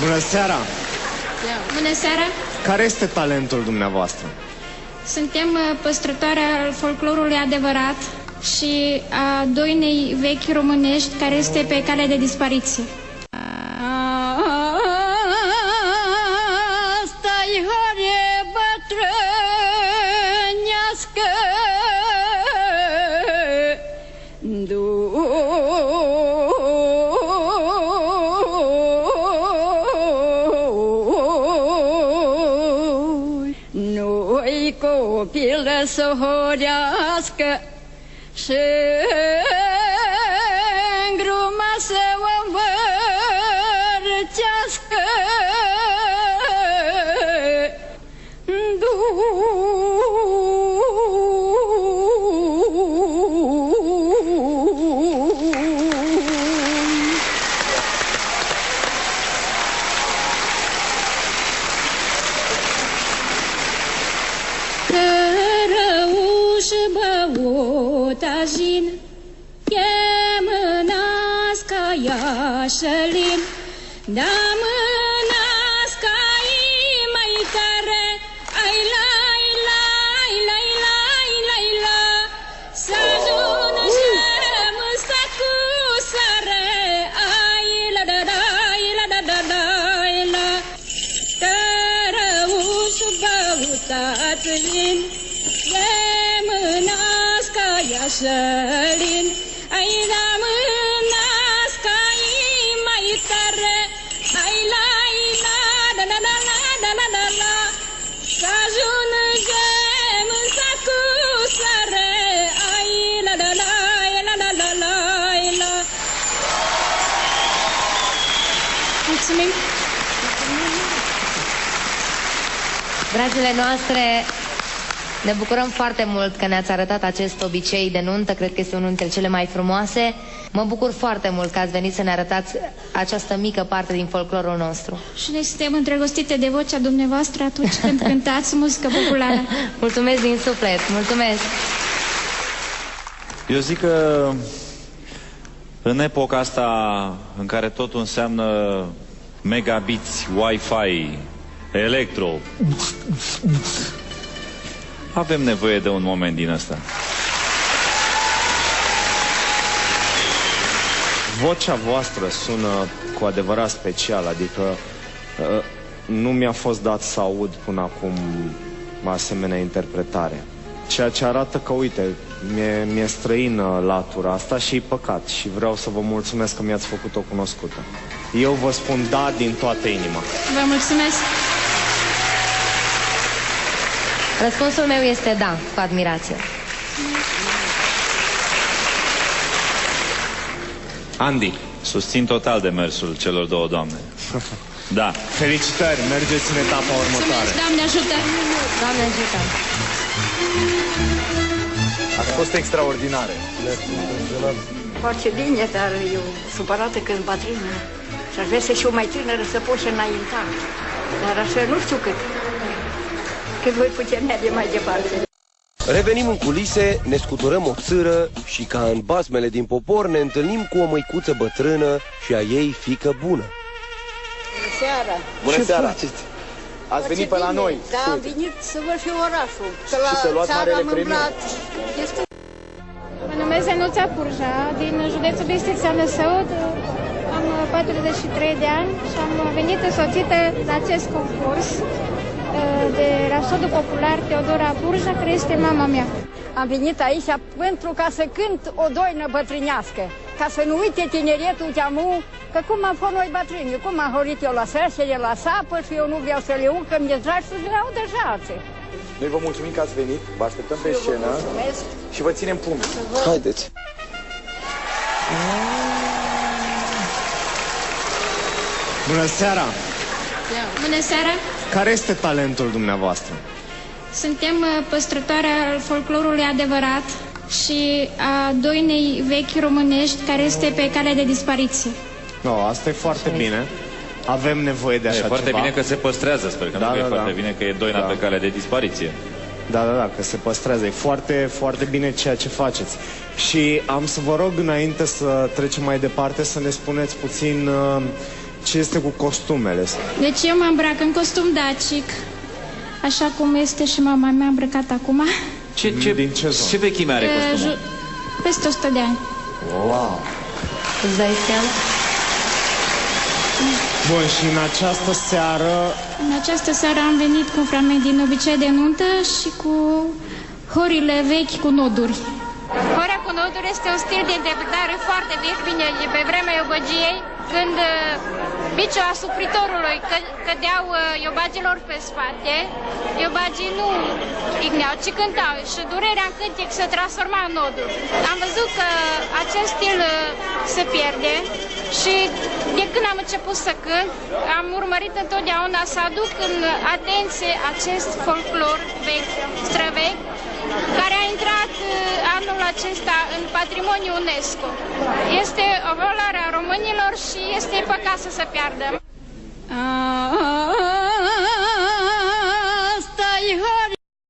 Bună seara! Bună seara! Care este talentul dumneavoastră? Suntem păstrătoare al folclorului adevărat și a doinei vechi românești care este pe cale de dispariție. Asta-i hare bătrânească, nu-i copil să horească și îngruma să o învârtească. Cărăuși băutăjin, e mânească iașălin, da mânească-i mai tare, ai lai, lai, lai, lai, lai, la, să ajună și-mâsta cu sare, ai la da da, la da da da, la. Cărăuși băutăjin, e mânească iașălin, ai da mânească-i mai tare, ai lai la da da da la da la da la, să ajungem în sacu sare, ai la da la la la la la la. Mulțumim! Dragile noastre, ne bucurăm foarte mult că ne-ați arătat acest obicei de nuntă, cred că este unul dintre cele mai frumoase. Mă bucur foarte mult că ați venit să ne arătați această mică parte din folclorul nostru. Și noi suntem îndrăgostite de vocea dumneavoastră atunci când cântați muzică populară. Mulțumesc din suflet, mulțumesc! Eu zic că în epoca asta în care totul înseamnă megabiți, Wi-Fi, electro, avem nevoie de un moment din ăsta. Vocea voastră sună cu adevărat special, adică nu mi-a fost dat să aud până acum asemenea interpretare. Ceea ce arată că, uite, mi-e străină latura asta și e păcat și vreau să vă mulțumesc că mi-ați făcut-o cunoscută. Eu vă spun da din toată inima. Vă mulțumesc! Răspunsul meu este da, cu admirație. Andy. Susțin total demersul celor două doamne. Da. Felicitări, mergeți în etapa următoare. Mulțumesc, Doamne ajută! Doamne ajută! Ați fost extraordinare. Foarte bine, dar eu supărată când bătrână. Și aș vrea să fiu mai tânără, să pot și înainta. Dar așa nu știu cât voi putea merge mai departe. Revenim în culise, ne scuturăm o țâră și ca în basmele din popor ne întâlnim cu o măicuță bătrână și a ei fiică bună. Bună seara! Bună seara! Ați venit pe la noi. Da, am venit să văd și orașul. Că și să luați marele premiu. Mă numesc Zenuța Purja, din județul Bistrița Năsăud. Am 43 de ani și am venit însoțită la acest concurs de rapsodul popular Teodora Purja, care este mama mea. Am venit aici pentru ca să cânt o doină bătrânească, ca să nu uite tineretul de-amu, că cum am fost noi bătrâni, cum am horit eu la sărsele, la sapă și eu nu vreau să le urc, că mi-e dragi să le au deja alții. Noi vă mulțumim că ați venit, vă așteptăm pe scenă și vă ținem pumni. Haideți! Bună seara! Bună seara! Care este talentul dumneavoastră? Suntem păstrătoare al folclorului adevărat și a doinei vechi românești care este pe cale de dispariție. No, asta e foarte bine. Avem nevoie de așa ceva. E foarte bine că se păstrează, sper că nu e foarte bine că e doina pe cale de dispariție. Da, că se păstrează. E foarte, foarte bine ceea ce faceți. Și am să vă rog, înainte să trecem mai departe, să ne spuneți puțin ce este cu costumele? Deci eu mă îmbrac în costum dacic, așa cum este și mama mea îmbrăcat acum. Ce vechime are costumul? Peste 100 de ani. Wow! Îți dai seama? Bun, și în această seară... În această seară am venit cu un fragment din Obicei de nuntă și cu horile vechi cu noduri. Horea cu noduri este un stil de interpretare foarte vechi, bine, pe vremea iobăgiei, când biciul asupritorului cădeau iobagilor pe spate, iobagii nu igneau, ci cântau și durerea în cântec se transforma în noduri. Am văzut că acest stil se pierde și de când am început să cânt, am urmărit întotdeauna să aduc în atenție acest folclor vechi, străvechi, care a intrat anul acesta în patrimoniul UNESCO. Este o valoare a românilor și este păcat să se piardă.